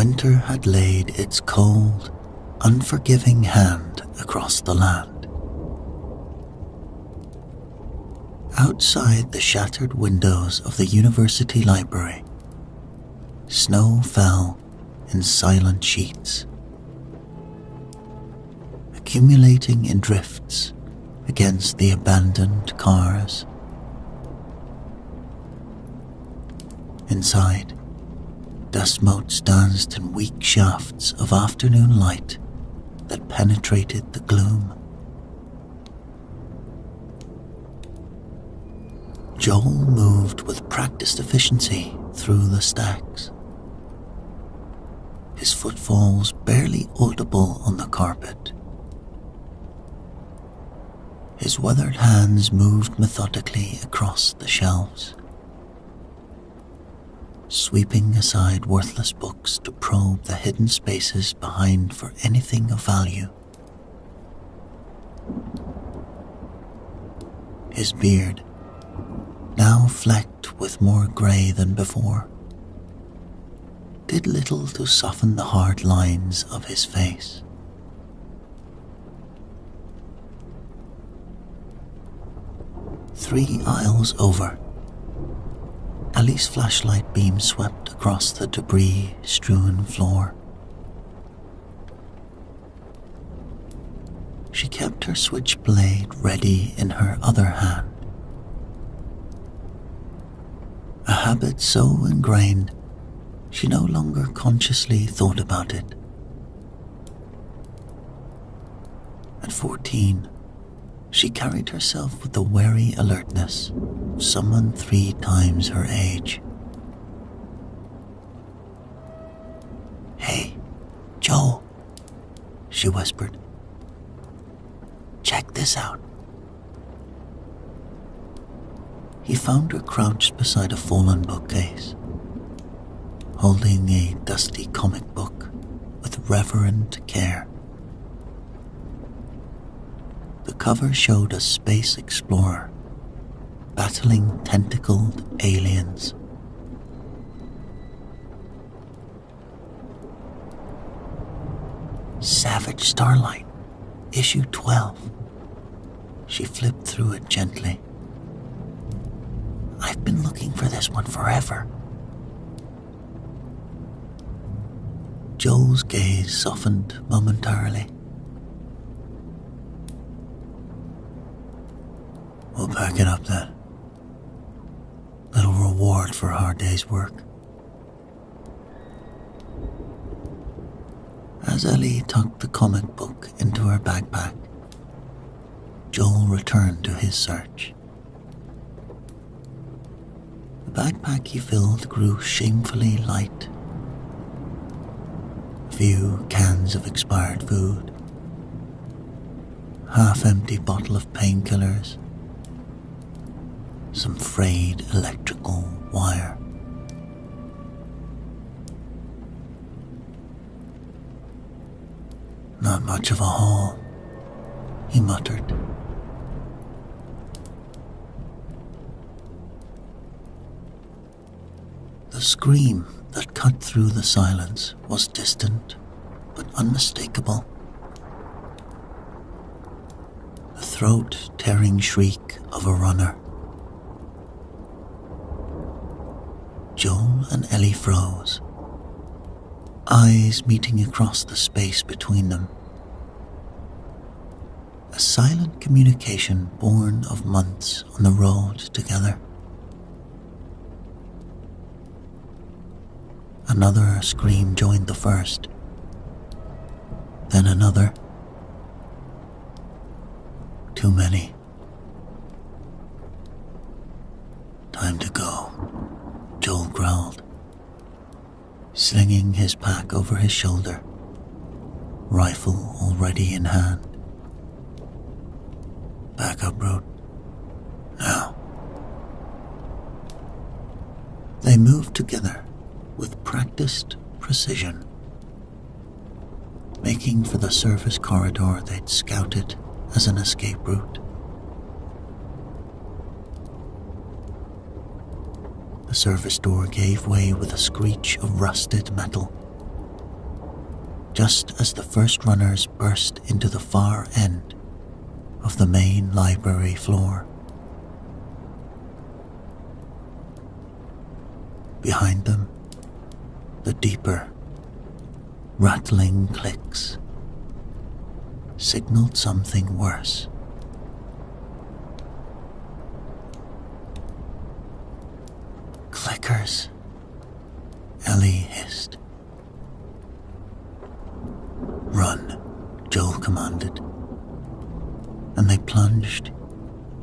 winter had laid its cold, unforgiving hand across the land. Outside the shattered windows of the university library, snow fell in silent sheets, accumulating in drifts against the abandoned cars. Inside, dust motes danced in weak shafts of afternoon light that penetrated the gloom. Joel moved with practiced efficiency through the stacks, his footfalls barely audible on the carpet. His weathered hands moved methodically across the shelves, sweeping aside worthless books to probe the hidden spaces behind for anything of value. His beard, now flecked with more grey than before, did little to soften the hard lines of his face. Three aisles over, Ellie's flashlight beam swept across the debris-strewn floor. She kept her switchblade ready in her other hand, a habit so ingrained she no longer consciously thought about it. At 14, she carried herself with the wary alertness of someone 3 times her age. "Hey, Joel," she whispered. "Check this out." He found her crouched beside a fallen bookcase, holding a dusty comic book with reverent care. The cover showed a space explorer battling tentacled aliens. "Savage Starlight, issue 12. She flipped through it gently. "I've been looking for this one forever." Joel's gaze softened momentarily. "We'll pack it up then. Little reward for a hard day's work." As Ellie tucked the comic book into her backpack, Joel returned to his search. The backpack he filled grew shamefully light. A few cans of expired food, half-empty bottle of painkillers, some frayed electrical wire. "Not much of a haul," he muttered. The scream that cut through the silence was distant but unmistakable. The throat-tearing shriek of a runner. Joel and Ellie froze, eyes meeting across the space between them. A silent communication born of months on the road together. Another scream joined the first, then another. Too many. "Time to go," Joel growled, slinging his pack over his shoulder, rifle already in hand. "Backup route. Now." They moved together with practiced precision, making for the service corridor they'd scouted as an escape route. The service door gave way with a screech of rusted metal, just as the first runners burst into the far end of the main library floor. Behind them, the deeper, rattling clicks signaled something worse. Clickers, Ellie hissed. Run, Joel commanded, and they plunged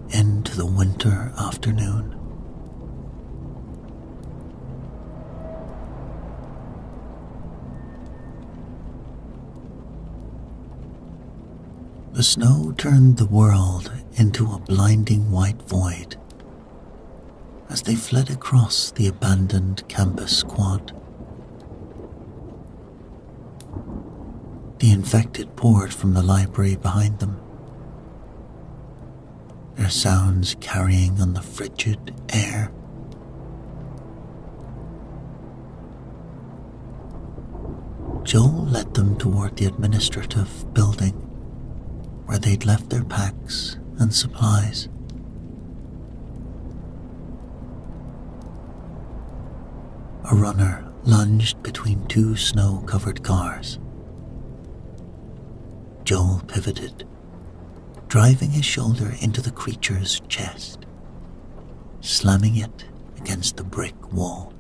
into the winter afternoon. The snow turned the world into a blinding white void as they fled across the abandoned campus quad. The infected poured from the library behind them, their sounds carrying on the frigid air. Joel led them toward the administrative building where they'd left their packs and supplies. A runner lunged between two snow-covered cars. Joel pivoted, driving his shoulder into the creature's chest, slamming it against the brick wall.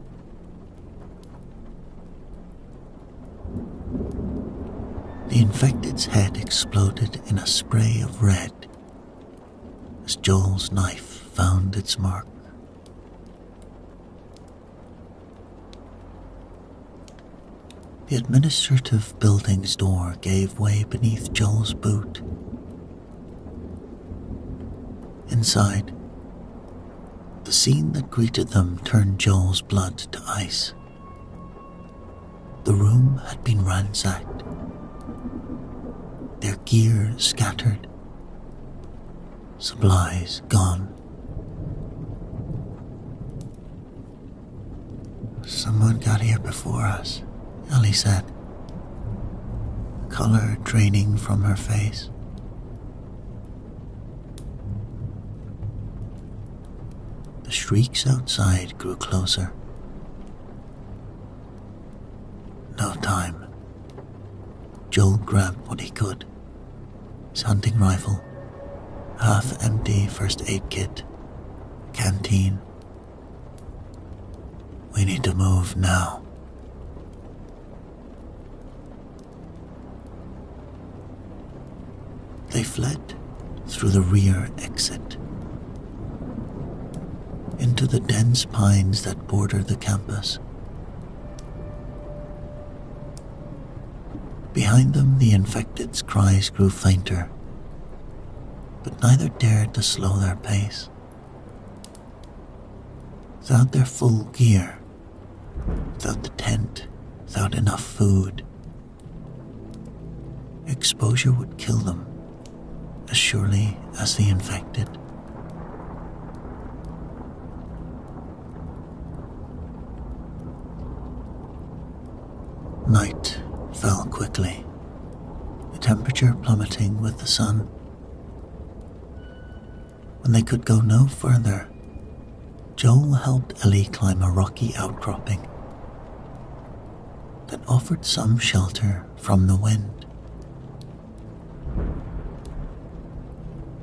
The infected's head exploded in a spray of red as Joel's knife found its mark. The administrative building's door gave way beneath Joel's boot. Inside, the scene that greeted them turned Joel's blood to ice. The room had been ransacked, their gear scattered, supplies gone. Someone got here before us, Ellie said, color draining from her face. The shrieks outside grew closer. No time. Joel grabbed what he could, his hunting rifle, half-empty first aid kit, canteen. We need to move now. They fled through the rear exit, into the dense pines that border the campus. Behind them, the infected's cries grew fainter, but neither dared to slow their pace. Without their full gear, without the tent, without enough food, exposure would kill them as surely as the infected. Night fell quickly, the temperature plummeting with the sun. When they could go no further, Joel helped Ellie climb a rocky outcropping that offered some shelter from the wind.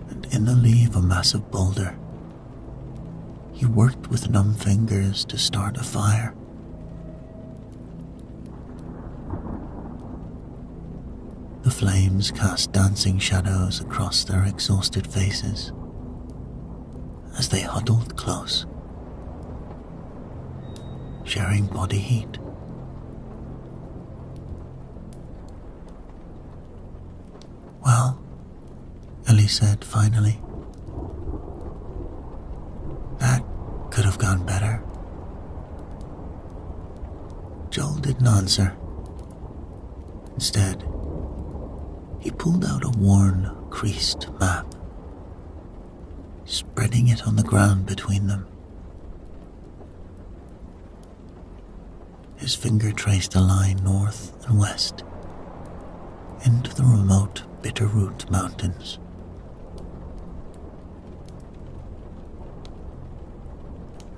And in the lee of a massive boulder, he worked with numb fingers to start a fire. The flames cast dancing shadows across their exhausted faces as they huddled close, sharing body heat. Well, Ellie said finally, that could have gone better. Joel didn't answer. Instead, he pulled out a worn, creased map, spreading it on the ground between them. His finger traced a line north and west, into the remote Bitterroot Mountains.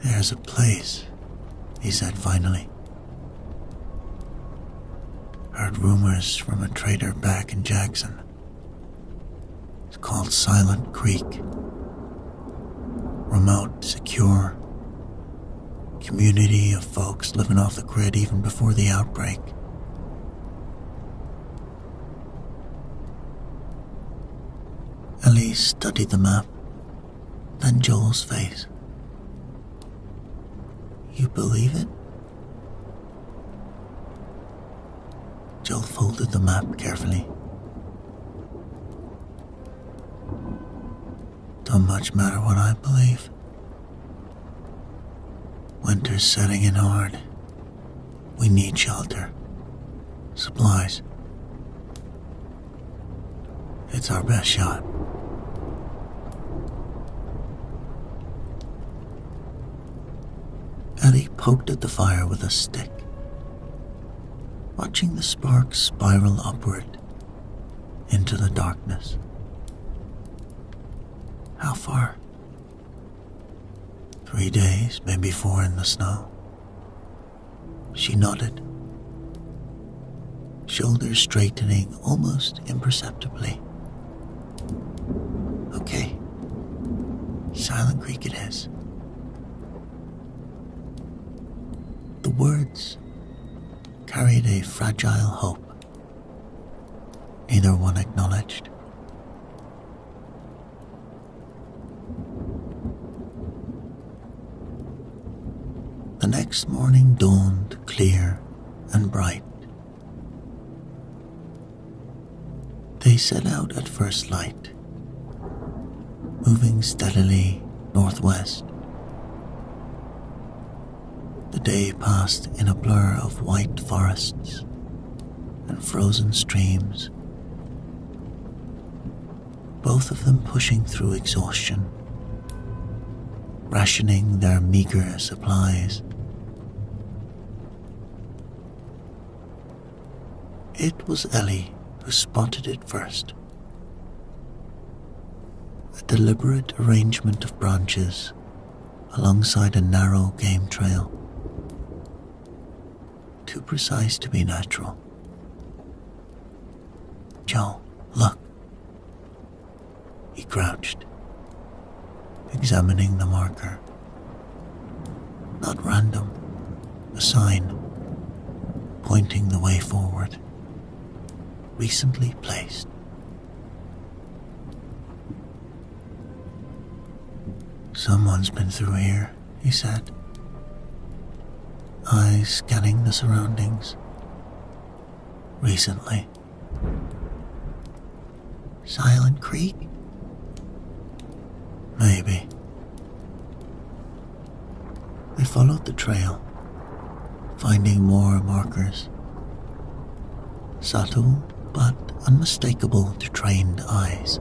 "There's a place," he said finally. "Heard rumors from a trader back in Jackson. It's called Silent Creek. Remote, secure, community of folks living off the grid even before the outbreak." Ellie studied the map, then Joel's face. "You believe it?" Joel folded the map carefully. "Don't much matter what I believe. Winter's setting in hard. We need shelter. Supplies. It's our best shot." Ellie poked at the fire with a stick, watching the sparks spiral upward into the darkness. "How far?" 3 days, maybe 4 in the snow." She nodded, shoulders straightening almost imperceptibly. "Okay, Silent Creek it is." The words carried a fragile hope. Neither one acknowledged. The next morning dawned clear and bright. They set out at first light, moving steadily northwest. The day passed in a blur of white forests and frozen streams, both of them pushing through exhaustion, rationing their meager supplies. It was Ellie who spotted it first. A deliberate arrangement of branches alongside a narrow game trail, too precise to be natural. "Joe, look." He crouched, examining the marker. Not random, a sign pointing the way forward, recently placed. "Someone's been through here," he said, eyes scanning the surroundings. "Recently." "Silent Creek?" "Maybe." They followed the trail, finding more markers. Subtle but unmistakable to trained eyes.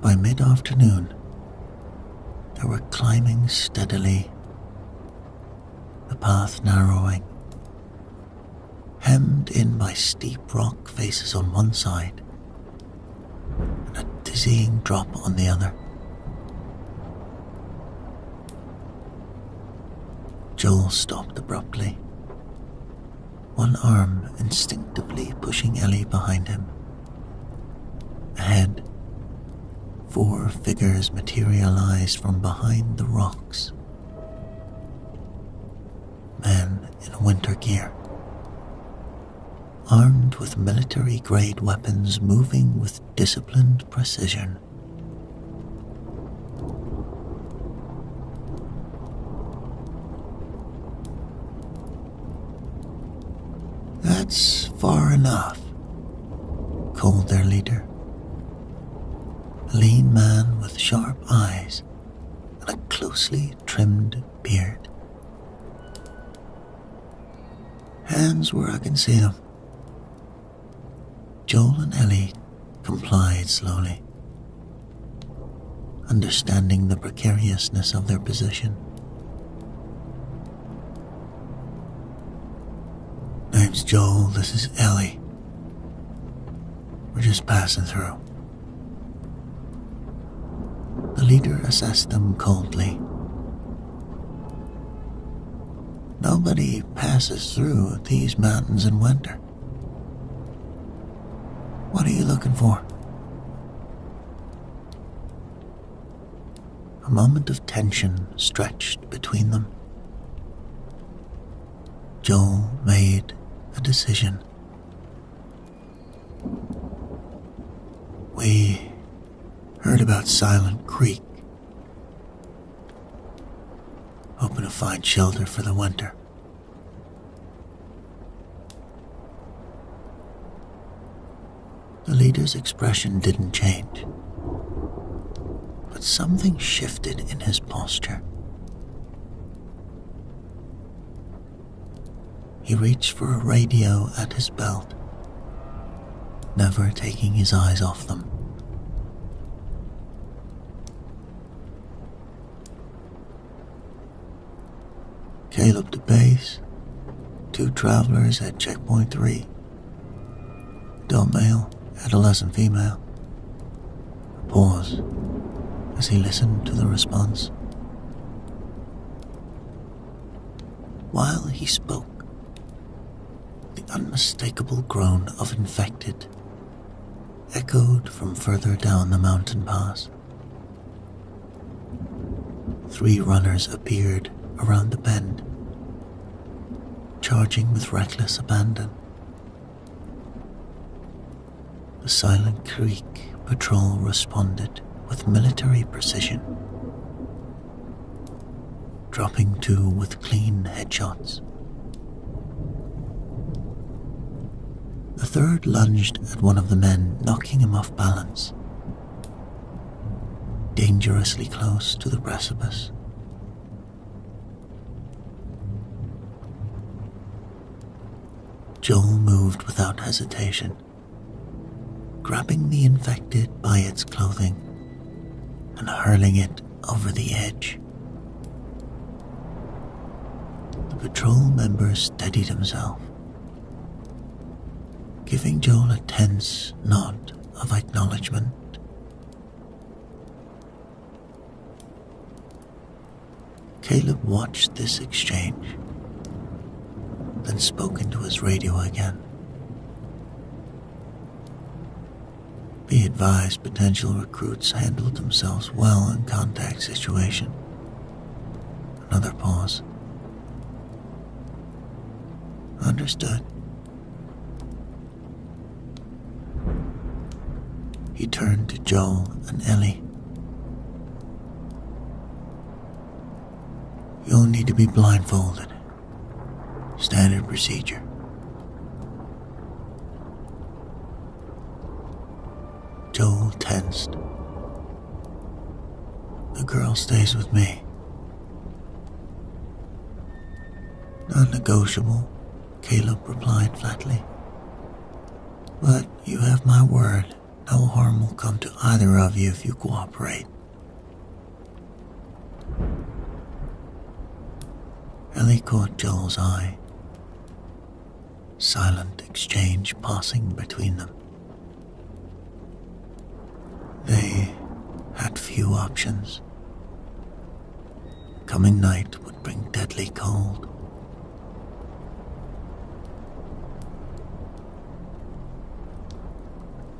By mid-afternoon, they were climbing steadily, the path narrowing, hemmed in by steep rock faces on one side and a dizzying drop on the other. Joel stopped abruptly, one arm instinctively pushing Ellie behind him. Ahead, 4 figures materialized from behind the rocks. Men in winter gear, armed with military-grade weapons moving with disciplined precision. "That's far enough," called their leader. A lean man with sharp eyes and a closely trimmed beard. "Hands where I can see them." Joel and Ellie complied slowly, understanding the precariousness of their position. Name's Joel, this is Ellie. We're just passing through. The leader assessed them coldly. Nobody passes through these mountains in winter. What are you looking for? A moment of tension stretched between them. Joel made a decision. We heard about Silent Creek. Hoping to find shelter for the winter. The leader's expression didn't change, but something shifted in his posture. He reached for a radio at his belt, never taking his eyes off them. Caleb to base, 2 travelers at checkpoint 3. Adult male, adolescent female. A pause as he listened to the response. While he spoke, the unmistakable groan of infected echoed from further down the mountain pass. 3 runners appeared around the bend, charging with reckless abandon. The Silent Creek patrol responded with military precision, dropping 2 with clean headshots. The third lunged at one of the men, knocking him off balance, dangerously close to the precipice. Joel moved without hesitation, grabbing the infected by its clothing and hurling it over the edge. The patrol member steadied himself, giving Joel a tense nod of acknowledgement. Caleb watched this exchange, then spoke into his radio again. Be advised, potential recruits handled themselves well in contact situation. Another pause. Understood. He turned to Joel and Ellie. You'll need to be blindfolded. Standard procedure. Joel tensed. The girl stays with me. Non-negotiable, Caleb replied flatly. But you have my word, no harm will come to either of you if you cooperate. Ellie caught Joel's eye. Silent exchange passing between them. They had few options. Coming night would bring deadly cold.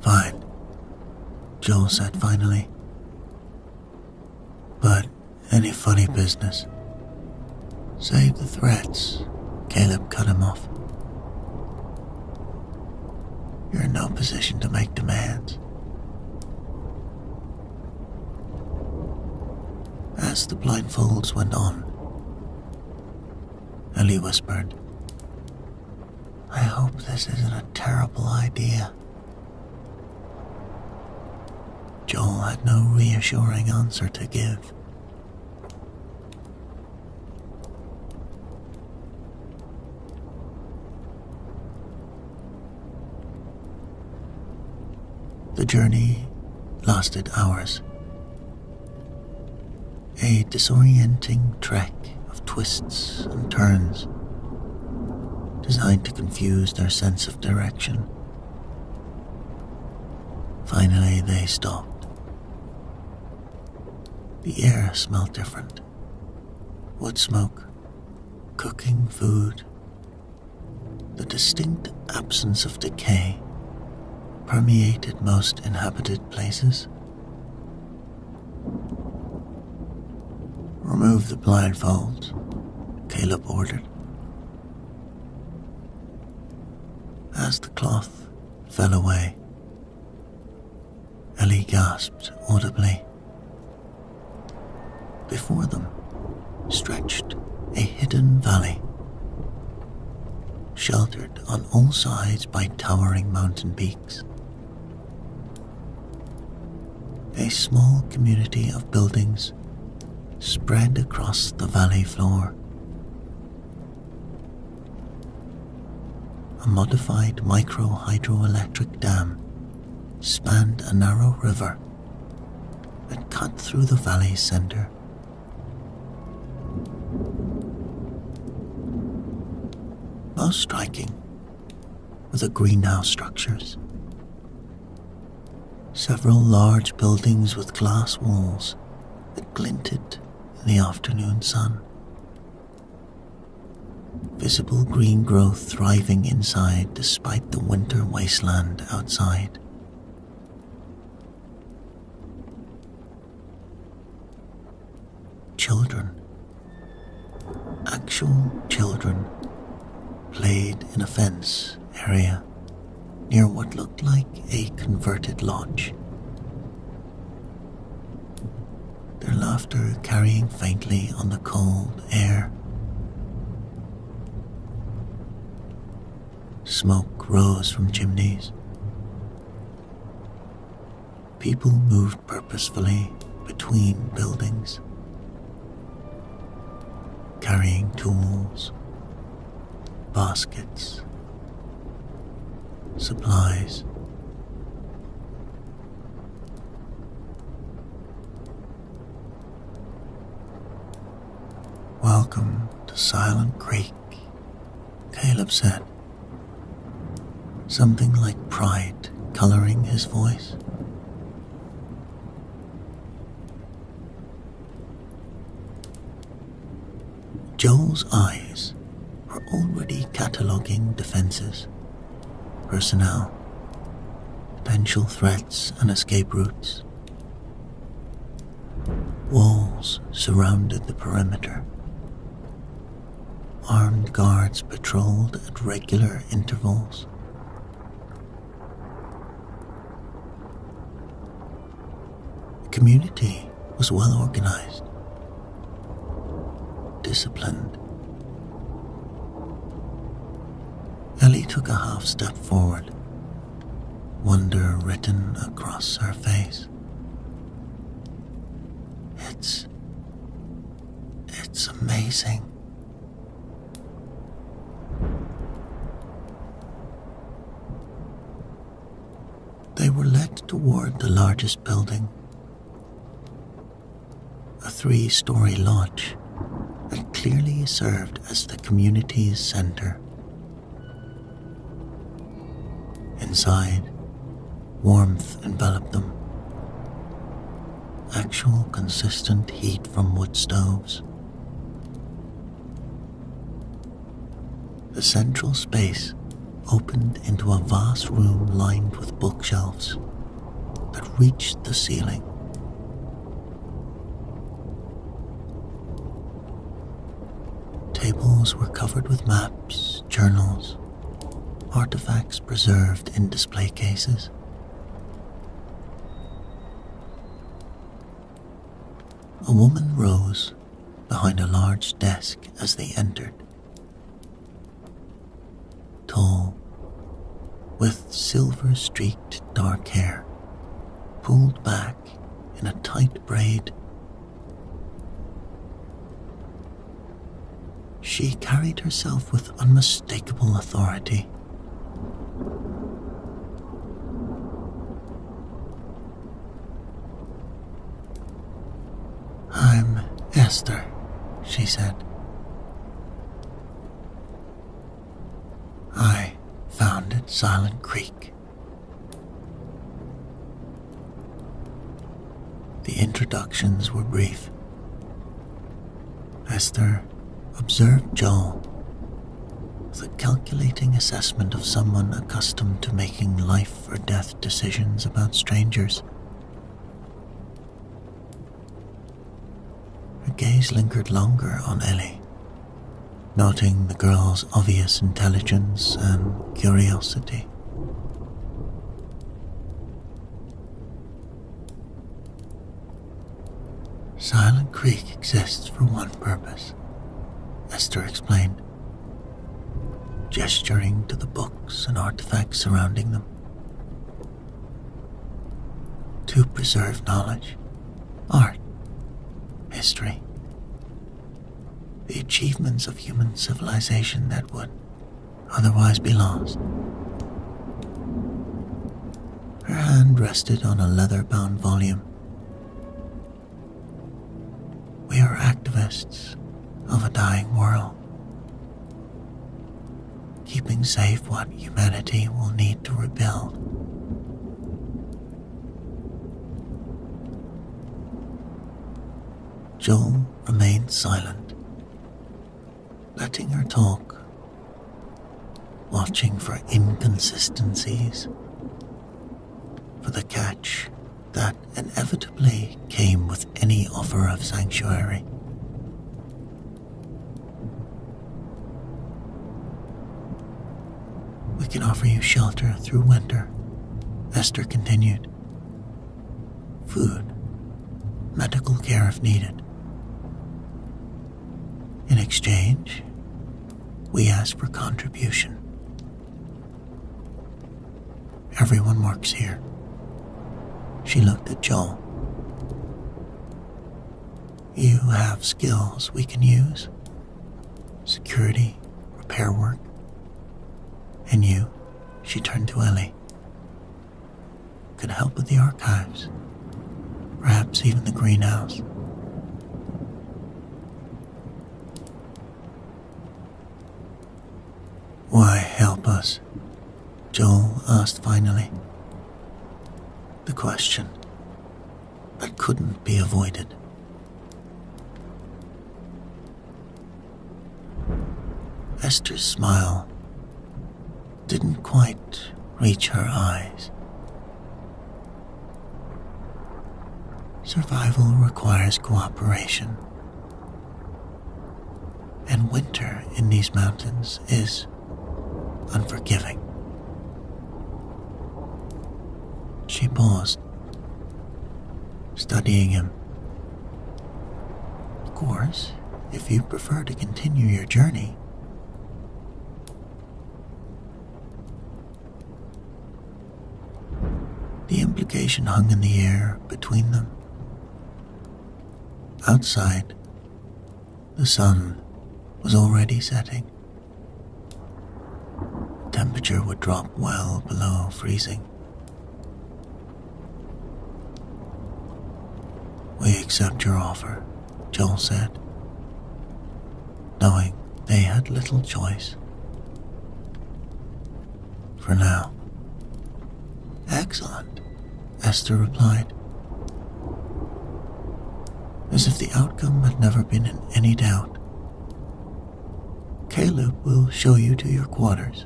Fine, Joel said finally. But any funny business? Save the threats. Caleb cut him off. You're in no position to make demands. As the blindfolds went on, Ellie whispered, I hope this isn't a terrible idea. Joel had no reassuring answer to give. The journey lasted hours. A disorienting trek of twists and turns designed to confuse their sense of direction. Finally, they stopped. The air smelled different. Wood smoke, cooking food. The distinct absence of decay permeated most inhabited places. "Remove the blindfolds," Caleb ordered. As the cloth fell away, Ellie gasped audibly. Before them stretched a hidden valley, sheltered on all sides by towering mountain peaks. A small community of buildings spread across the valley floor. A modified micro-hydroelectric dam spanned a narrow river that cut through the valley's center. Most striking were the greenhouse structures. Several large buildings with glass walls that glinted in the afternoon sun. Visible green growth thriving inside despite the winter wasteland outside. Children, actual children, played in a fence area near what looked like a converted lodge. Their laughter carrying faintly on the cold air. Smoke rose from chimneys. People moved purposefully between buildings, carrying tools, baskets, supplies. "Welcome to Silent Creek," Caleb said, something like pride coloring his voice. Joel's eyes were already cataloguing defenses, personnel, potential threats and escape routes. Walls surrounded the perimeter. Armed guards patrolled at regular intervals. The community was well organized, disciplined. Ellie took a half step forward, wonder written across her face. It's amazing. They were led toward the largest building, a 3-story lodge that clearly served as the community's center. Inside, warmth enveloped them. Actual consistent heat from wood stoves. The central space opened into a vast room lined with bookshelves that reached the ceiling. Tables were covered with maps, journals, artifacts preserved in display cases. A woman rose behind a large desk as they entered. Tall, with silver-streaked dark hair, pulled back in a tight braid. She carried herself with unmistakable authority. "I'm Esther," she said. Silent Creek. The introductions were brief. Esther observed Joel with a calculating assessment of someone accustomed to making life or death decisions about strangers. Her gaze lingered longer on Ellie, noting the girl's obvious intelligence and curiosity. Silent Creek exists for one purpose, Esther explained, gesturing to the books and artifacts surrounding them. To preserve knowledge, art, history, the achievements of human civilization that would otherwise be lost. Her hand rested on a leather-bound volume. We are activists of a dying world, keeping safe what humanity will need to rebuild. Joel remained silent, letting her talk, watching for inconsistencies, for the catch that inevitably came with any offer of sanctuary. We can offer you shelter through winter, Esther continued. Food, medical care if needed. In exchange, we ask for contribution. Everyone works here. She looked at Joel. You have skills we can use. Security, repair work. And you, she turned to Ellie, could help with the archives. Perhaps even the greenhouse. Why help us? Joel asked finally. The question that couldn't be avoided. Esther's smile didn't quite reach her eyes. Survival requires cooperation, and winter in these mountains is unforgiving. She paused, studying him. Of course, if you prefer to continue your journey. The implication hung in the air between them. Outside, the sun was already setting. The temperature would drop well below freezing. We accept your offer, Joel said, knowing they had little choice. For now. Excellent, Esther replied, as if the outcome had never been in any doubt. Caleb will show you to your quarters.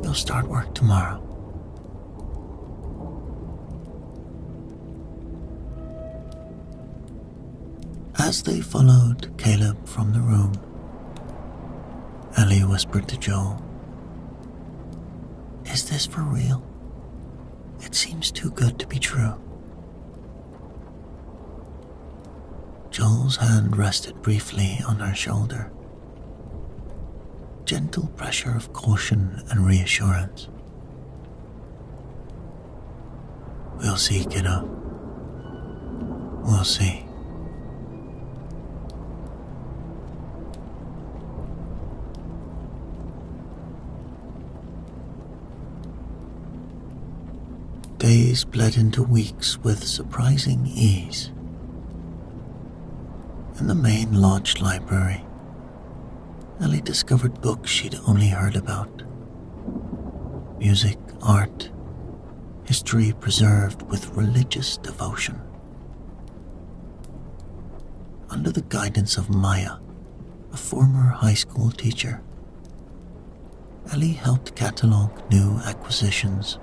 You'll start work tomorrow. As they followed Caleb from the room, Ellie whispered to Joel, "Is this for real? It seems too good to be true." Joel's hand rested briefly on her shoulder. Gentle pressure of caution and reassurance. We'll see, kiddo. We'll see. Days bled into weeks with surprising ease. In the main lodge library, Ellie discovered books she'd only heard about, music, art, history preserved with religious devotion. Under the guidance of Maya, a former high school teacher, Ellie helped catalog new acquisitions,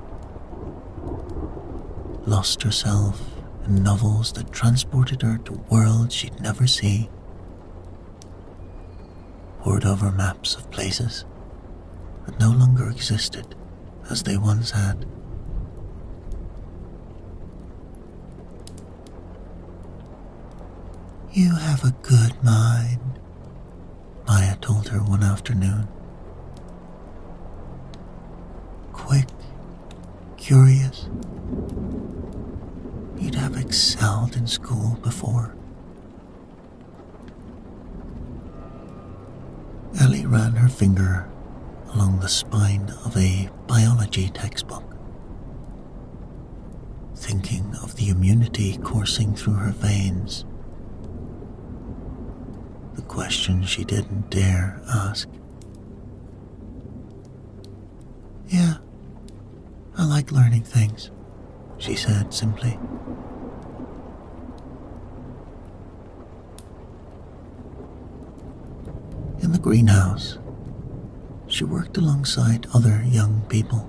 lost herself in novels that transported her to worlds she'd never see, pored over maps of places that no longer existed as they once had. "You have a good mind," Maya told her one afternoon. "Quick, curious. You'd have excelled in school before." Ellie ran her finger along the spine of a biology textbook, thinking of the immunity coursing through her veins. The question she didn't dare ask. "Yeah, I like learning things," she said simply. In the greenhouse, she worked alongside other young people,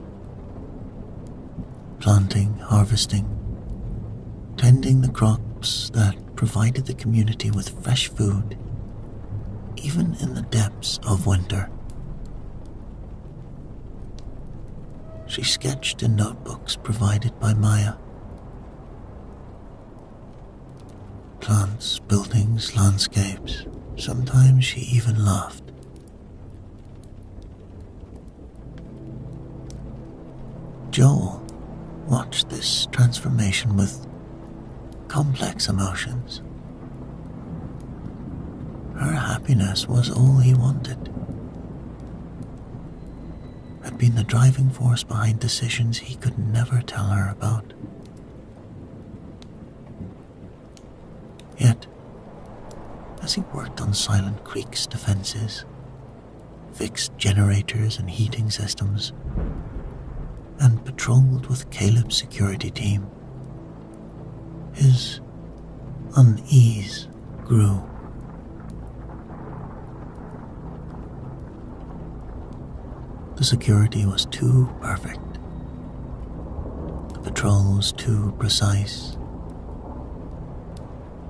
planting, harvesting, tending the crops that provided the community with fresh food, even in the depths of winter. She sketched in notebooks provided by Maya. Plants, buildings, landscapes. Sometimes she even laughed. Joel watched this transformation with complex emotions. Her happiness was all he wanted. Had been the driving force behind decisions he could never tell her about. Yet, as he worked on Silent Creek's defenses, fixed generators and heating systems, and patrolled with Caleb's security team, his unease grew. The security was too perfect. The patrols too precise.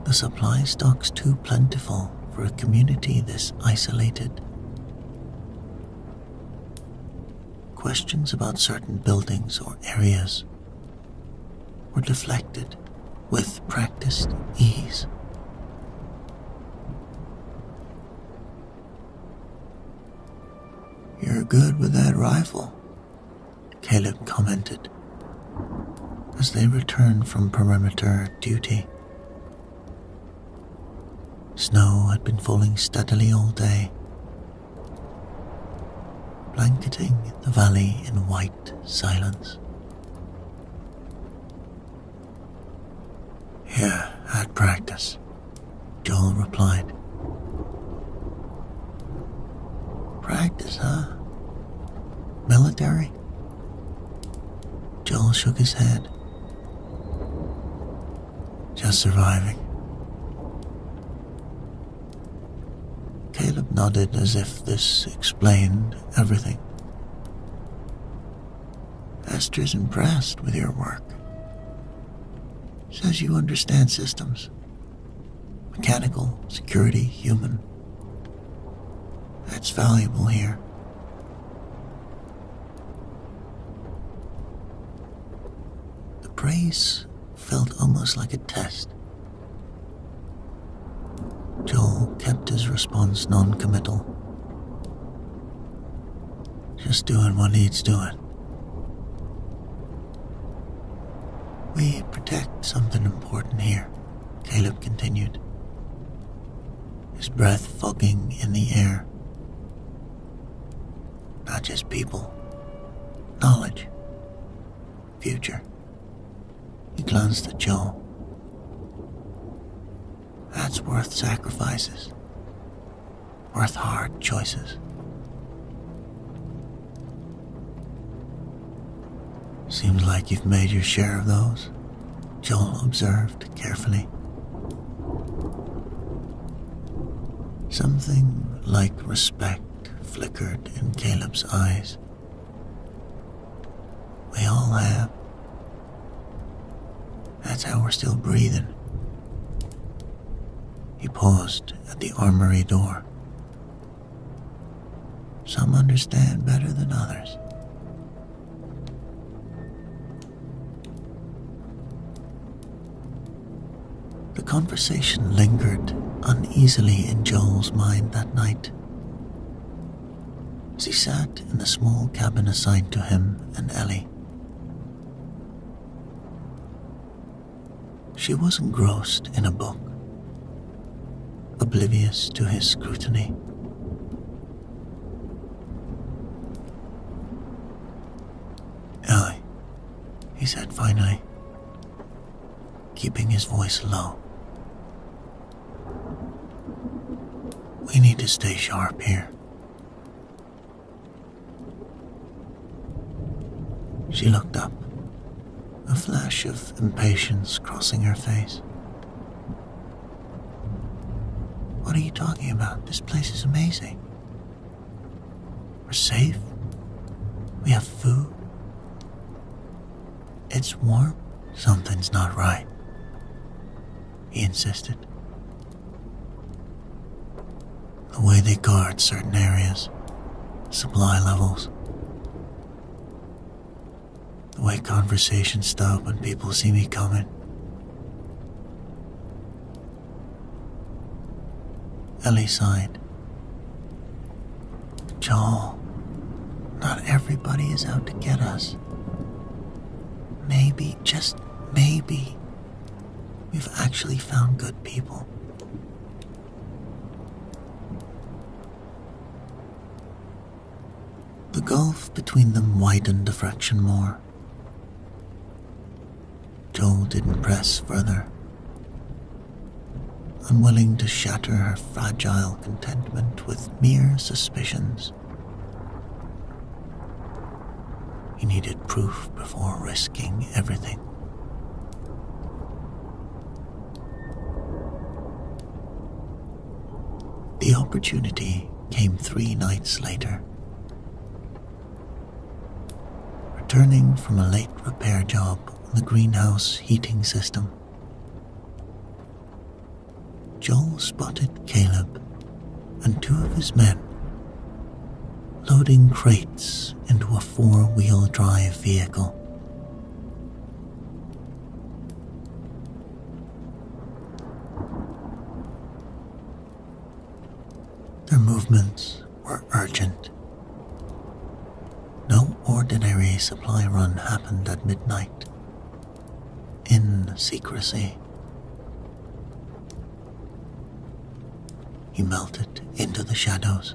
The supply stocks too plentiful for a community this isolated. Questions about certain buildings or areas were deflected with practiced ease. "You're good with that rifle," Caleb commented as they returned from perimeter duty. Snow had been falling steadily all day, blanketing the valley in white silence. "Yeah, at practice," Joel replied. "Practice, huh? Military?" Joel shook his head. "Just surviving." Caleb nodded as if this explained everything. "Esther's impressed with your work. Says you understand systems. Mechanical, security, human. That's valuable here." The praise felt almost like a test. Joel kept his response non-committal. "Just doing what needs doing." "We protect something important here," Caleb continued, his breath fogging in the air. "Not just people. Knowledge. Future." He glanced at Joel. "That's worth sacrifices. Worth hard choices." Seems like you've made your share of those, Joel observed carefully. Something like respect flickered in Caleb's eyes. We all have. That's how we're still breathing. He paused at the armory door. Some understand better than others. The conversation lingered uneasily in Joel's mind that night, as he sat in the small cabin assigned to him and Ellie. She was engrossed in a book, oblivious to his scrutiny. "Ellie," he said finally, keeping his voice low. "We need to stay sharp here." She looked up, a flash of impatience crossing her face. "What are you talking about? This place is amazing. We're safe. We have food. It's warm." "Something's not right," he insisted. "The way they guard certain areas, supply levels, the way conversations stop when people see me coming." Ellie sighed. "Joel, not everybody is out to get us. Maybe, just maybe, we've actually found good people." The gulf between them widened a fraction more. Joel didn't press further, unwilling to shatter her fragile contentment with mere suspicions. He needed proof before risking everything. The opportunity came 3 nights later. Returning from a late repair job on the greenhouse heating system, Joel spotted Caleb and 2 of his men loading crates into a 4-wheel drive vehicle. Their movements were urgent. No ordinary supply run happened at midnight, in secrecy. He melted into the shadows,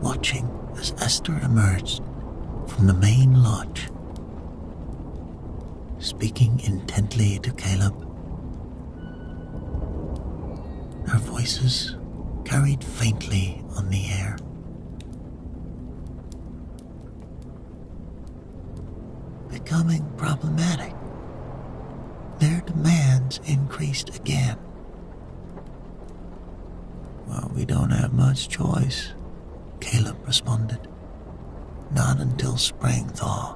watching as Esther emerged from the main lodge, speaking intently to Caleb. Her voices carried faintly on the air. Becoming problematic. Their demands increased again. "Well, we don't have much choice," Caleb responded. "Not until spring thaw."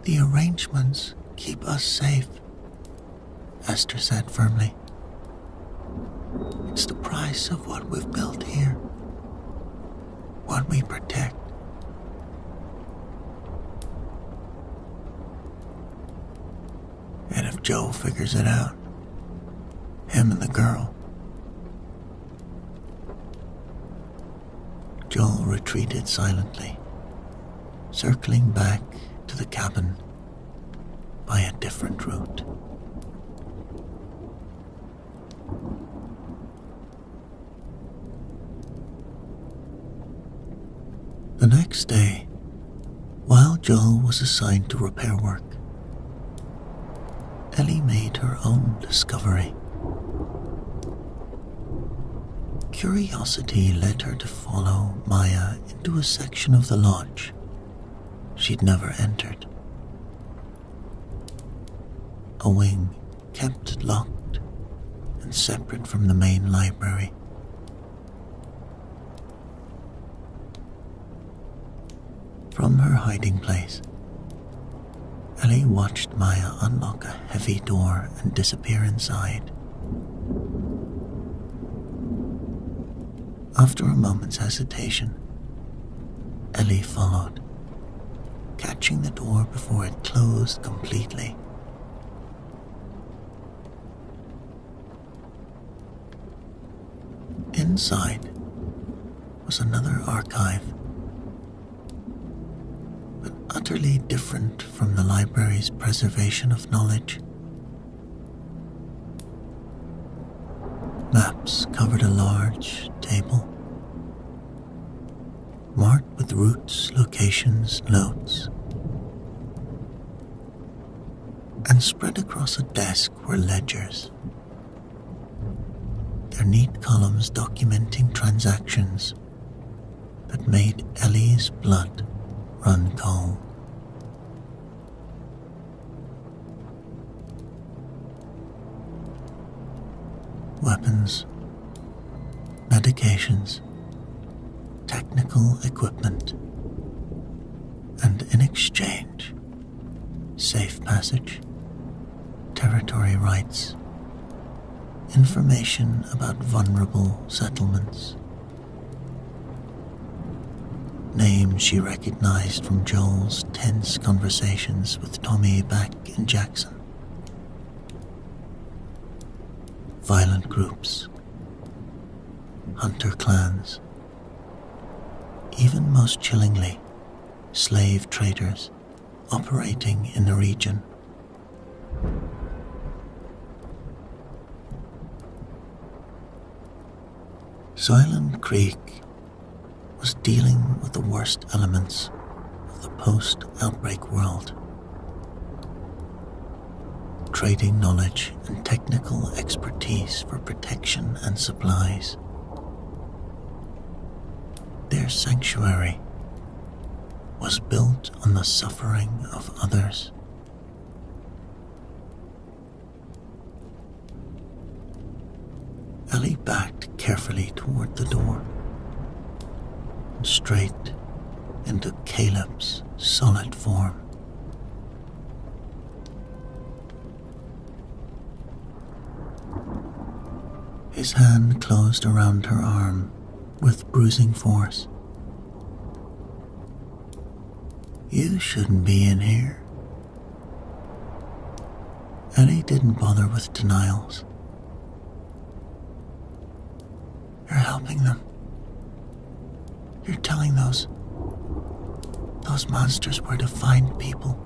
"The arrangements keep us safe," Esther said firmly. "It's the price of what we've built here, what we protect." "And if Joe figures it out, him and the girl." Joel retreated silently, circling back to the cabin by a different route. The next day, while Joel was assigned to repair work, Ellie made her own discovery. Curiosity led her to follow Maya into a section of the lodge she'd never entered. A wing kept locked and separate from the main library. From her hiding place, Ellie watched Maya unlock a heavy door and disappear inside. After a moment's hesitation, Ellie followed, catching the door before it closed completely. Inside was another archive, but utterly different from the library's preservation of knowledge. Maps covered a large table, marked with routes, locations, notes, and spread across a desk were ledgers, their neat columns documenting transactions that made Ellie's blood run cold. Weapons, medications, technical equipment, and in exchange, safe passage, territory rights, information about vulnerable settlements, names she recognized from Joel's tense conversations with Tommy back in Jackson. Violent groups, hunter clans, even most chillingly, slave traders operating in the region. Silent Creek was dealing with the worst elements of the post-outbreak world, trading knowledge and technical expertise for protection and supplies. Their sanctuary was built on the suffering of others. Ellie backed carefully toward the door, and straight into Caleb's solid form. His hand closed around her arm with bruising force. "You shouldn't be in here." Ellie didn't bother with denials. "You're helping them. You're telling those monsters where to find people."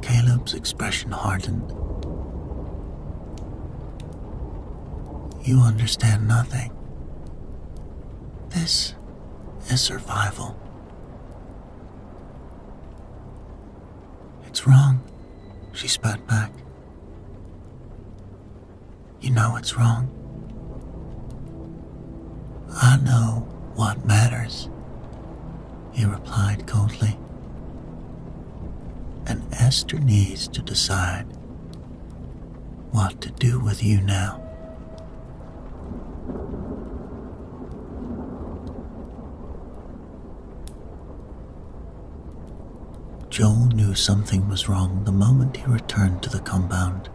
Caleb's expression hardened. "You understand nothing. This is survival." "It's wrong," she spat back. "You know it's wrong." "I know what matters," he replied coldly. "And Esther needs to decide what to do with you now." Joel knew something was wrong the moment he returned to the compound.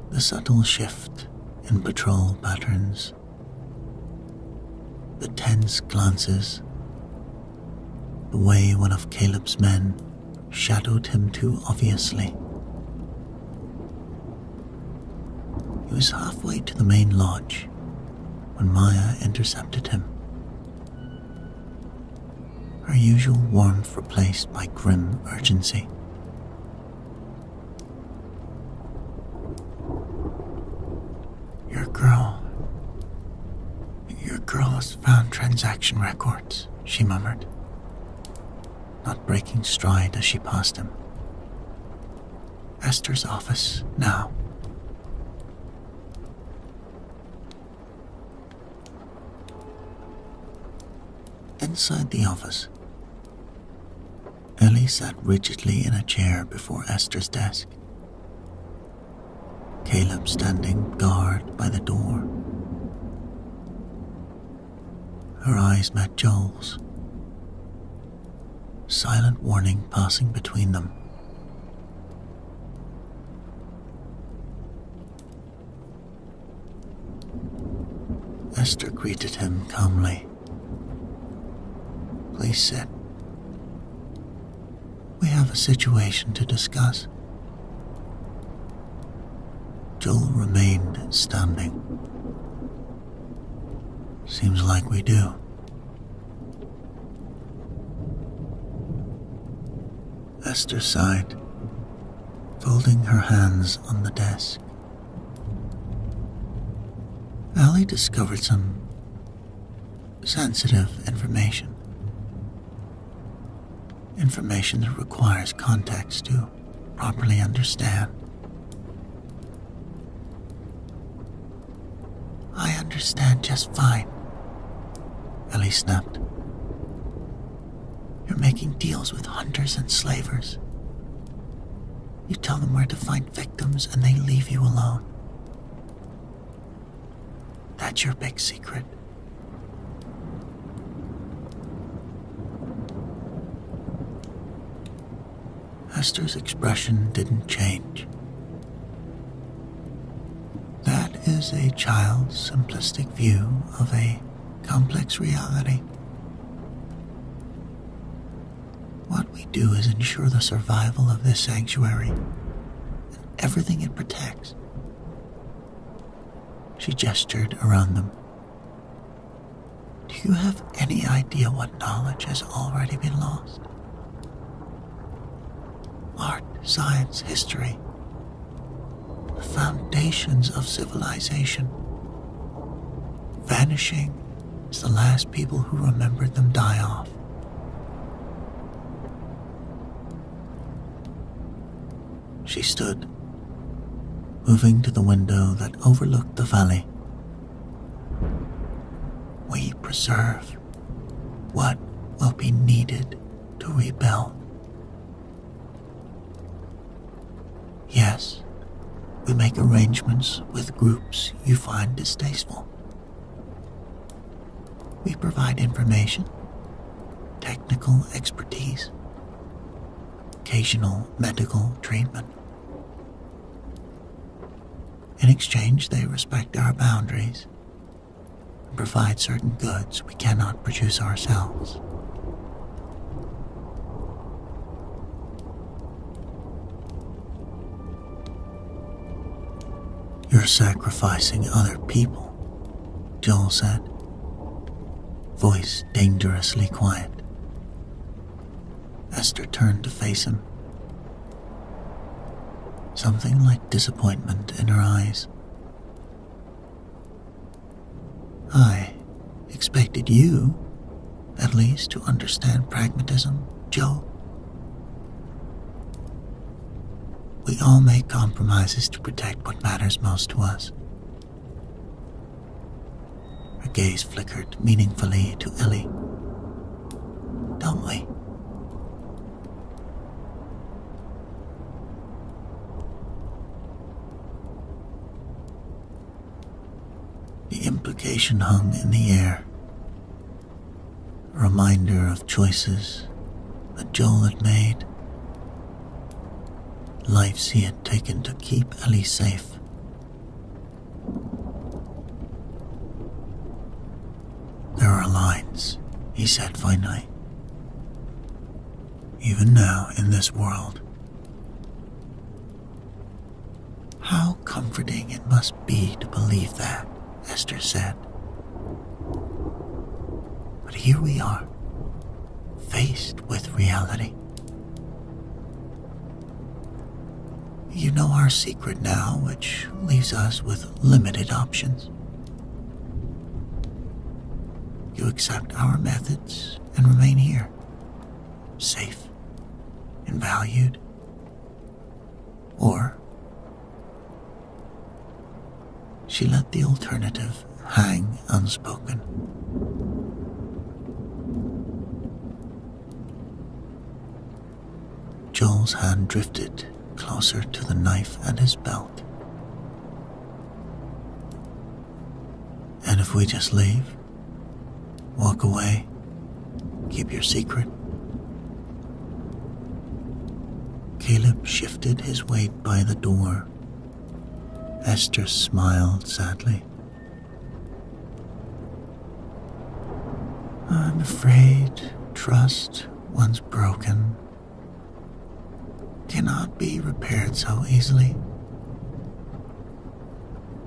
The subtle shift in patrol patterns, the tense glances, the way one of Caleb's men shadowed him too obviously. He was halfway to the main lodge when Maya intercepted him, her usual warmth replaced by grim urgency. Your girl has found transaction records," she murmured, not breaking stride as she passed him. Esther's office now. Inside the office, Ellie sat rigidly in a chair before Esther's desk. Caleb standing guard by the door. Her eyes met Joel's. Silent warning passing between them. Esther greeted him calmly. Please sit. We have a situation to discuss. Joel remained standing. Seems like we do. Esther sighed, folding her hands on the desk. Ellie discovered some sensitive information. Information that requires context to properly understand. I understand just fine, Ellie snapped. You're making deals with hunters and slavers. You tell them where to find victims and they leave you alone. That's your big secret. Esther's expression didn't change. That is a child's simplistic view of a complex reality. What we do is ensure the survival of this sanctuary and everything it protects. She gestured around them. Do you have any idea what knowledge has already been lost? Art, science, history, the foundations of civilization. Vanishing as the last people who remembered them die off. She stood, moving to the window that overlooked the valley. We preserve what will be needed to rebuild. Yes, we make arrangements with groups you find distasteful. We provide information, technical expertise, occasional medical treatment. In exchange, they respect our boundaries and provide certain goods we cannot produce ourselves. You're sacrificing other people, Joel said, voice dangerously quiet. Esther turned to face him. Something like disappointment in her eyes. I expected you, at least, to understand pragmatism, Joe. We all make compromises to protect what matters most to us. Her gaze flickered meaningfully to Ellie. Don't we? The implication hung in the air, a reminder of choices that Joel had made, lives he had taken to keep Ellie safe. There are lines, he said finally. Even now in this world. How comforting it must be to believe that, Esther said. But here we are, faced with reality. You know our secret now, which leaves us with limited options. You accept our methods and remain here, safe and valued. Or she let the alternative hang unspoken. Joel's hand drifted closer to the knife at his belt. And if we just leave, walk away, keep your secret? Caleb shifted his weight by the door. Esther smiled sadly. I'm afraid trust, once broken, cannot be repaired so easily.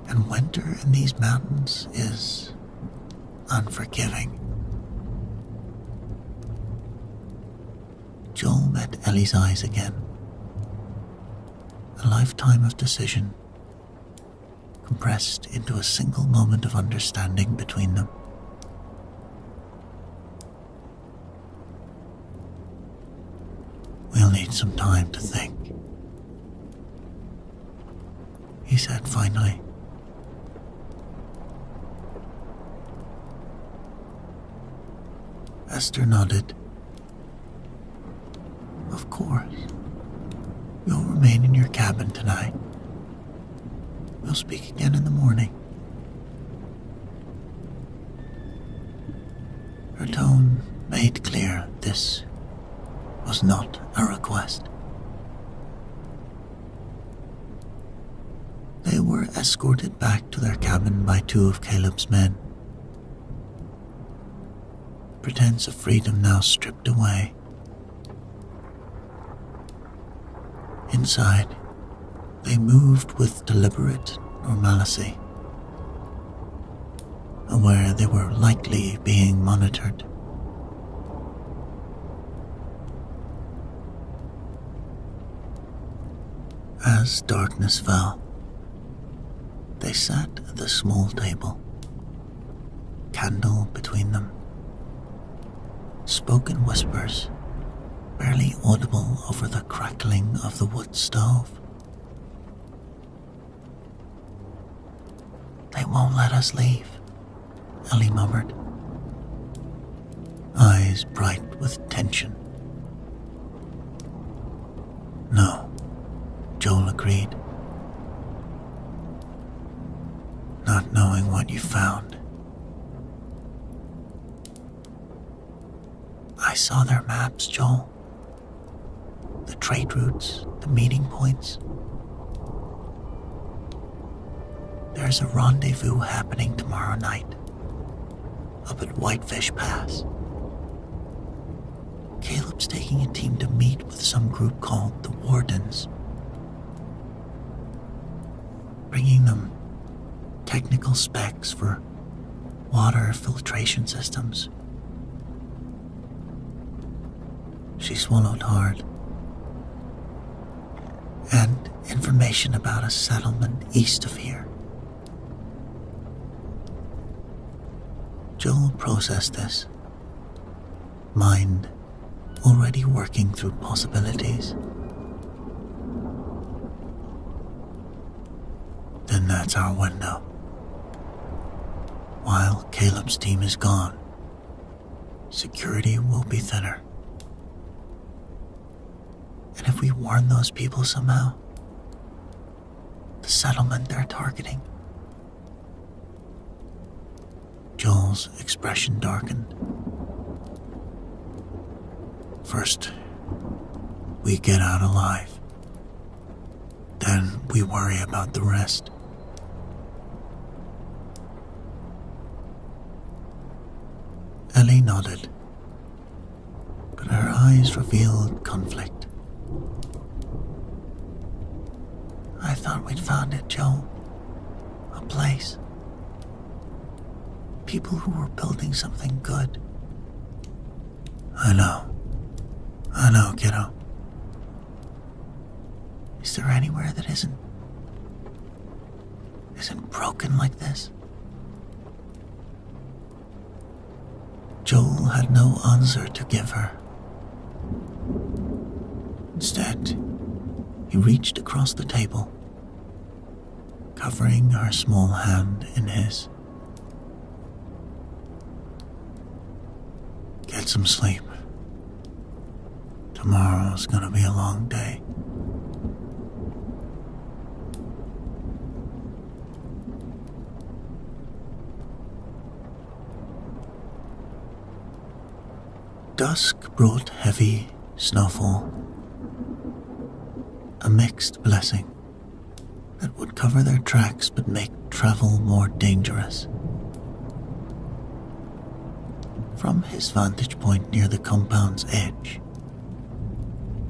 And winter in these mountains is unforgiving. Joel met Ellie's eyes again. A lifetime of decision compressed into a single moment of understanding between them. We'll need some time to think, he said finally. Esther nodded. Of course. You'll remain in your cabin tonight. We'll speak again in the morning. Her tone made clear this was not a request. They were escorted back to their cabin by two of Caleb's men. Pretense of freedom now stripped away. Inside, they moved with deliberate normalcy, aware they were likely being monitored. As darkness fell, they sat at the small table, candle between them. Spoken whispers, barely audible over the crackling of the wood stove. They won't let us leave, Ellie murmured, eyes bright with tension. No, Joel agreed. Not knowing what you found. I saw their maps, Joel. The trade routes, the meeting points. There's a rendezvous happening tomorrow night, up at Whitefish Pass. Caleb's taking a team to meet with some group called the Wardens, bringing them technical specs for water filtration systems. She swallowed hard. And information about a settlement east of here. Joel processed this, mind already working through possibilities. Then that's our window. While Caleb's team is gone, security will be thinner. And if we warn those people somehow, the settlement they're targeting. Joel's expression darkened. First, we get out alive. Then we worry about the rest. Ellie nodded, but her eyes revealed conflict. I thought we'd found it, Joel. A place. People who were building something good. I know, kiddo. Is there anywhere that isn't broken like this? Joel had no answer to give her. Instead, He reached across the table, covering her small hand in his. Get some sleep. Tomorrow's gonna be a long day. Dusk brought heavy snowfall, a mixed blessing that would cover their tracks but make travel more dangerous. From his vantage point near the compound's edge,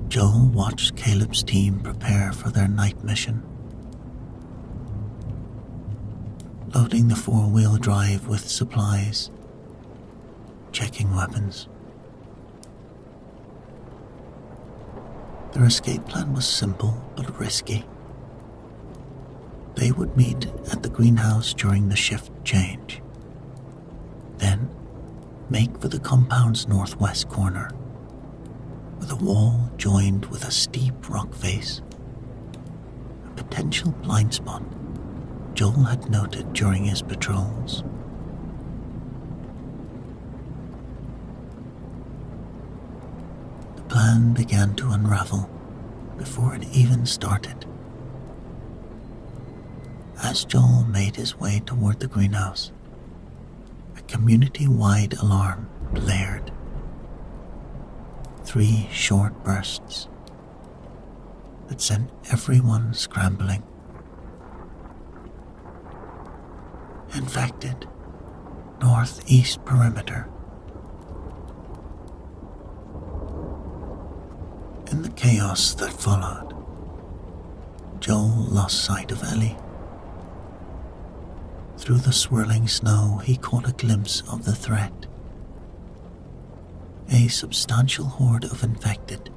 Joel watched Caleb's team prepare for their night mission. Loading the four-wheel drive with supplies, checking weapons. Their escape plan was simple but risky. They would meet at the greenhouse during the shift change, then make for the compound's northwest corner, with a wall joined with a steep rock face, a potential blind spot Joel had noted during his patrols. The plan began to unravel before it even started. As Joel made his way toward the greenhouse, a community-wide alarm blared. 3 short bursts that sent everyone scrambling. Infected, northeast perimeter. In the chaos that followed, Joel lost sight of Ellie. Through the swirling snow, he caught a glimpse of the threat. A substantial horde of infected,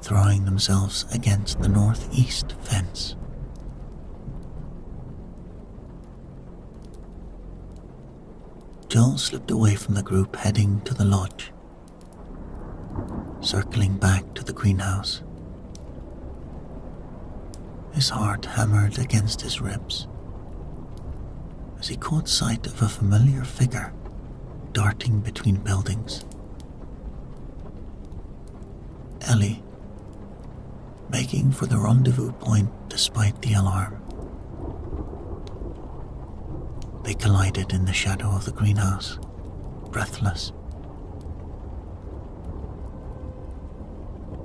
throwing themselves against the northeast fence. Joel slipped away from the group, heading to the lodge, circling back to the greenhouse. His heart hammered against his ribs as he caught sight of a familiar figure darting between buildings. Ellie, making for the rendezvous point despite the alarm. They collided in the shadow of the greenhouse, breathless.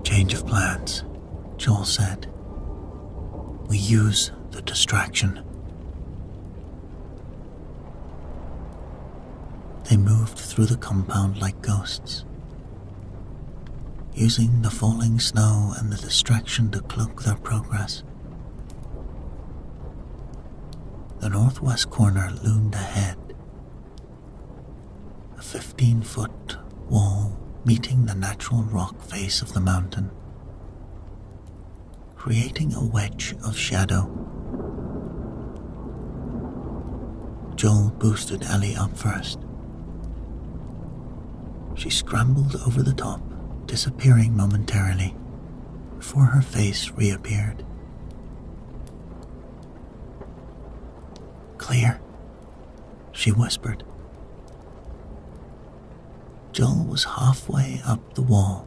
Change of plans, Joel said. We use the distraction. They moved through the compound like ghosts, using the falling snow and the distraction to cloak their progress. The northwest corner loomed ahead, a 15-foot wall meeting the natural rock face of the mountain, creating a wedge of shadow. Joel boosted Ellie up first. She scrambled over the top, disappearing momentarily before her face reappeared. Clear, she whispered. Joel was halfway up the wall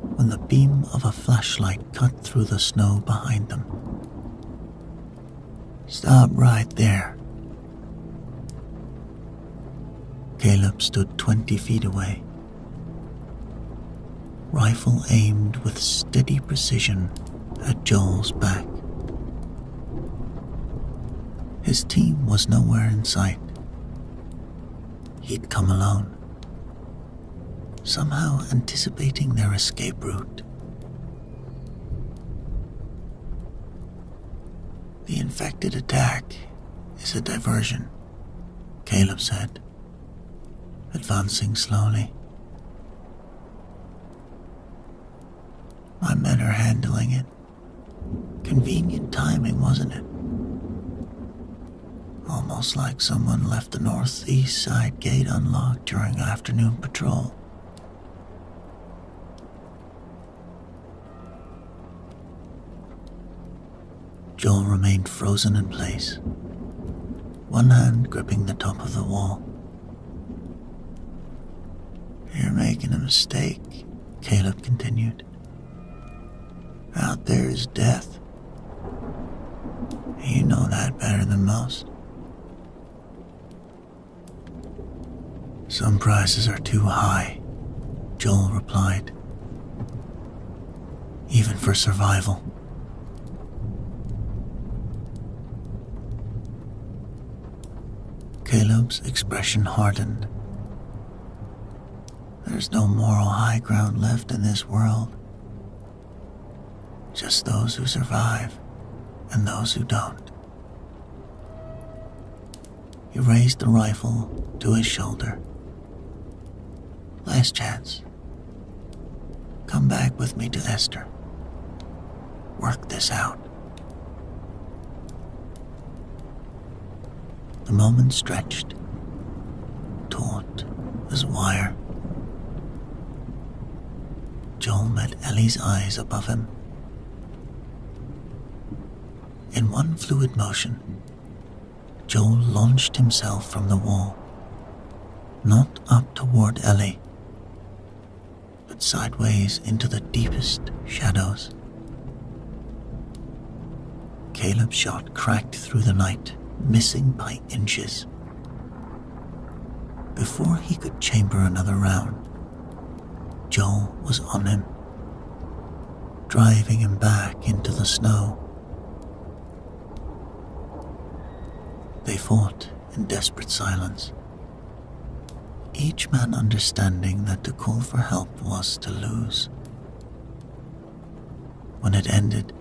when the beam of a flashlight cut through the snow behind them. Stop right there. Caleb stood 20 feet away, rifle aimed with steady precision at Joel's back. His team was nowhere in sight. He'd come alone, somehow anticipating their escape route. The infected attack is a diversion, Caleb said, advancing slowly. My men are handling it. Convenient timing, wasn't it? Almost like someone left the northeast side gate unlocked during afternoon patrol. Joel remained frozen in place, one hand gripping the top of the wall. "You're making a mistake," Caleb continued. "Out there is death. You know that better than most. Some prices are too high," Joel replied. "Even for survival." Caleb's expression hardened. "There's no moral high ground left in this world. Just those who survive and those who don't." He raised the rifle to his shoulder. "Last chance. Come back with me to Esther. Work this out." The moment stretched, taut as wire. Joel met Ellie's eyes above him. In one fluid motion, Joel launched himself from the wall, not up toward Ellie, but sideways into the deepest shadows. Caleb's shot cracked through the night, missing by inches. Before he could chamber another round, Joel was on him, driving him back into the snow. They fought in desperate silence, each man understanding that to call for help was to lose. When it ended,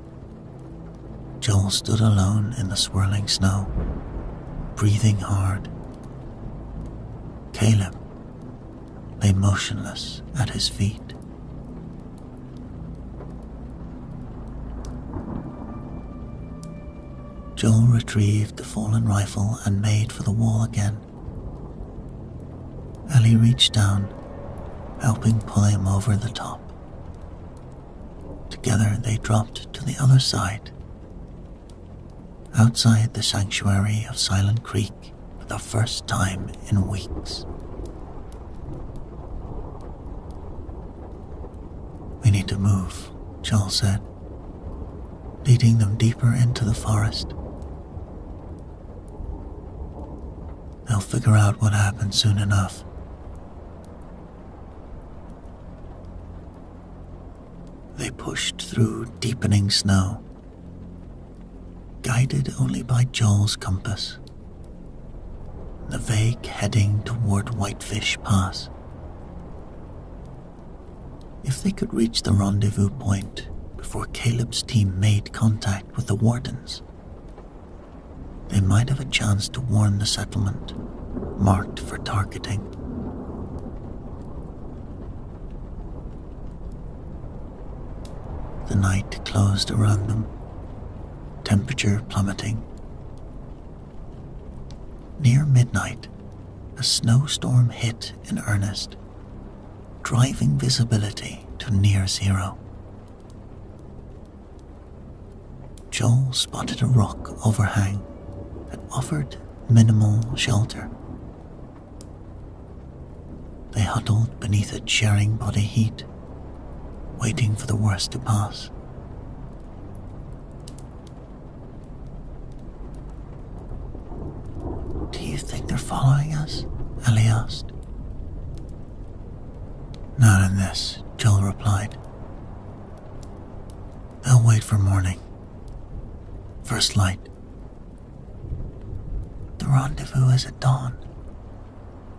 Joel stood alone in the swirling snow, breathing hard. Caleb lay motionless at his feet. Joel retrieved the fallen rifle and made for the wall again. Ellie reached down, helping pull him over the top. Together they dropped to the other side, outside the sanctuary of Silent Creek for the first time in weeks. "We need to move," Joel said, leading them deeper into the forest. "They'll figure out what happened soon enough." They pushed through deepening snow, guided only by Joel's compass, the vague heading toward Whitefish Pass. If they could reach the rendezvous point before Caleb's team made contact with the wardens, they might have a chance to warn the settlement, marked for targeting. The night closed around them, temperature plummeting. Near midnight, a snowstorm hit in earnest, driving visibility to near zero. Joel spotted a rock overhang that offered minimal shelter. They huddled beneath it, sharing body heat, waiting for the worst to pass. "Do you think they're following us?" Ellie asked. "Not in this," Joel replied. "They'll wait for morning. First light. The rendezvous is at dawn.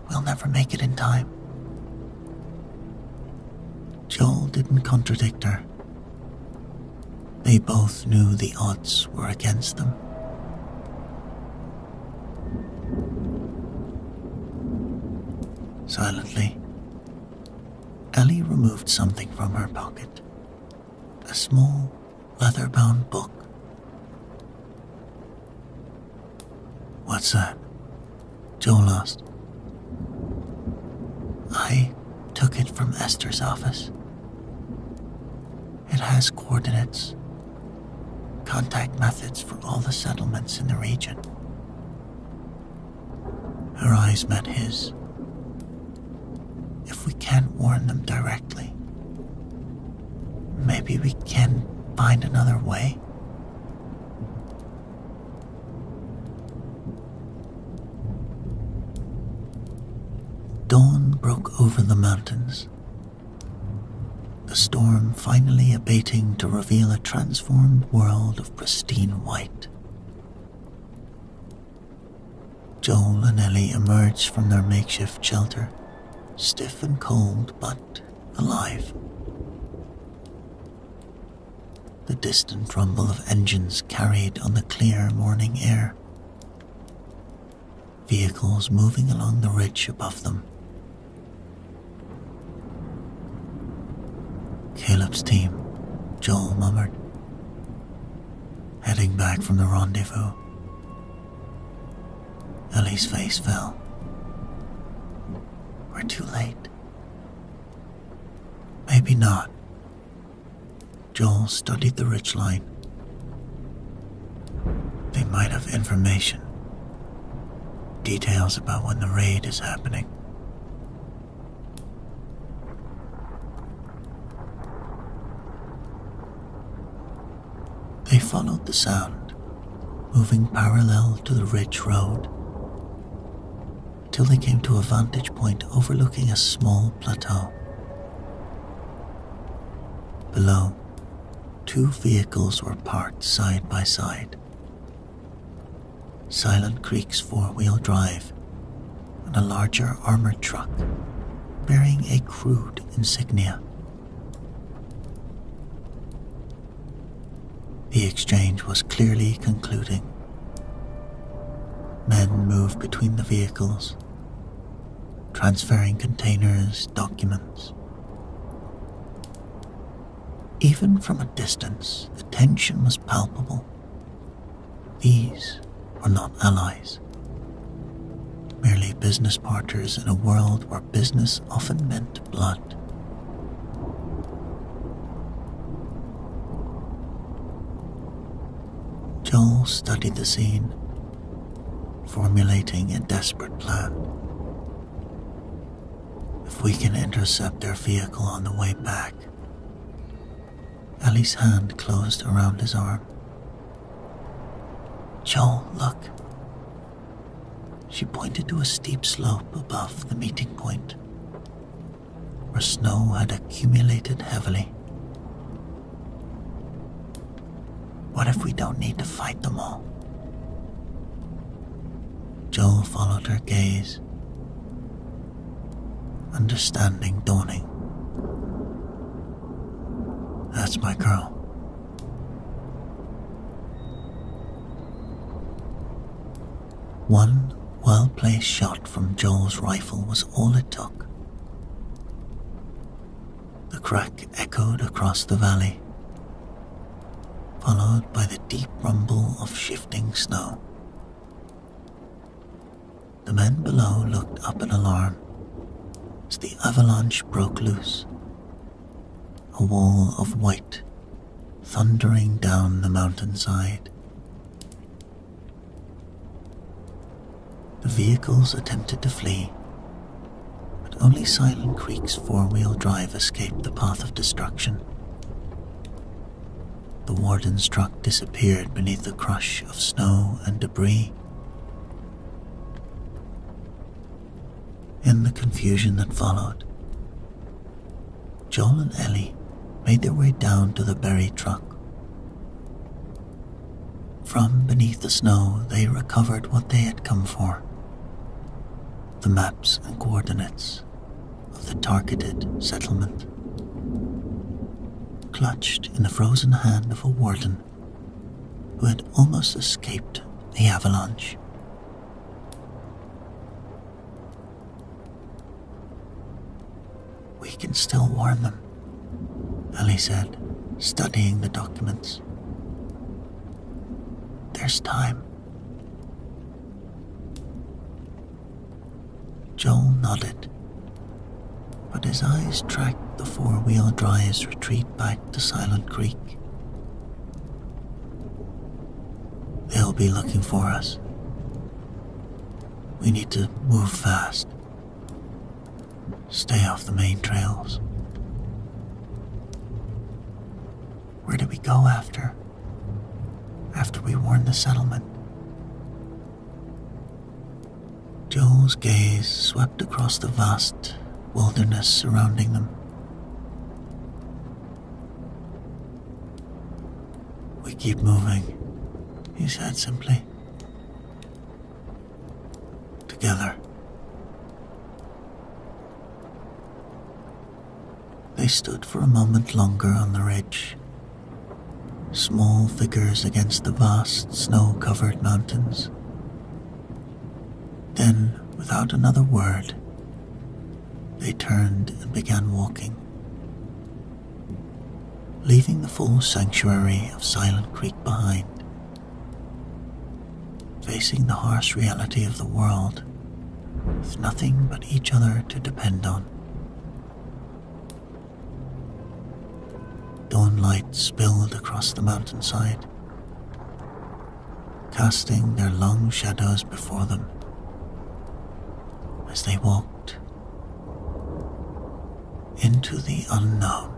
We'll never make it in time." Joel didn't contradict her. They both knew the odds were against them. Silently, Ellie removed something from her pocket, a small, leather-bound book. "What's that?" Joel asked. "I took it from Esther's office. It has coordinates, contact methods for all the settlements in the region. Her eyes met his. If we can't warn them directly, maybe we can find another way. Dawn broke over the mountains, the storm finally abating to reveal a transformed world of pristine white. Joel and Ellie emerged from their makeshift shelter, stiff and cold but alive. The distant rumble of engines carried on the clear morning air. Vehicles moving along the ridge above them. Caleb's team, Joel murmured, heading back from the rendezvous. Ellie's face fell. We're too late. Maybe not. Joel studied the ridgeline. They might have information. Details about when the raid is happening. They followed the sound, moving parallel to the ridge road, till they came to a vantage point overlooking a small plateau. Below, 2 vehicles were parked side by side. Silent Creek's 4-wheel drive and a larger armored truck bearing a crude insignia. The exchange was clearly concluding. Men moved between the vehicles, transferring containers, documents. Even from a distance, the tension was palpable. These were not allies, merely business partners in a world where business often meant blood. Joel studied the scene, formulating a desperate plan. If we can intercept their vehicle on the way back. Ellie's hand closed around his arm. Joel, look. She pointed to a steep slope above the meeting point, where snow had accumulated heavily. What if we don't need to fight them all? Joel followed her gaze, understanding dawning. That's my girl. One well-placed shot from Joel's rifle was all it took. The crack echoed across the valley, followed by the deep rumble of shifting snow. The men below looked up in alarm as the avalanche broke loose, a wall of white thundering down the mountainside. The vehicles attempted to flee, but only Silent Creek's 4-wheel drive escaped the path of destruction. The warden's truck disappeared beneath the crush of snow and debris. In the confusion that followed, Joel and Ellie made their way down to the buried truck. From beneath the snow, they recovered what they had come for: the maps and coordinates of the targeted settlement, clutched in the frozen hand of a warden who had almost escaped the avalanche. We can still warn them, Ellie said, studying the documents. There's time. Joel nodded, but his eyes tracked the 4-wheel drive's retreat back to Silent Creek. be looking for us. We need to move fast. Stay off the main trails. Where did we go after we warned the settlement? Joel's gaze swept across the vast wilderness surrounding them. We keep moving, he said simply. Together. They stood for a moment longer on the ridge, small figures against the vast snow-covered mountains. Then, without another word, they turned and began walking, leaving the full sanctuary of Silent Creek behind, facing the harsh reality of the world with nothing but each other to depend on. Dawn light spilled across the mountainside, casting their long shadows before them as they walked into the unknown.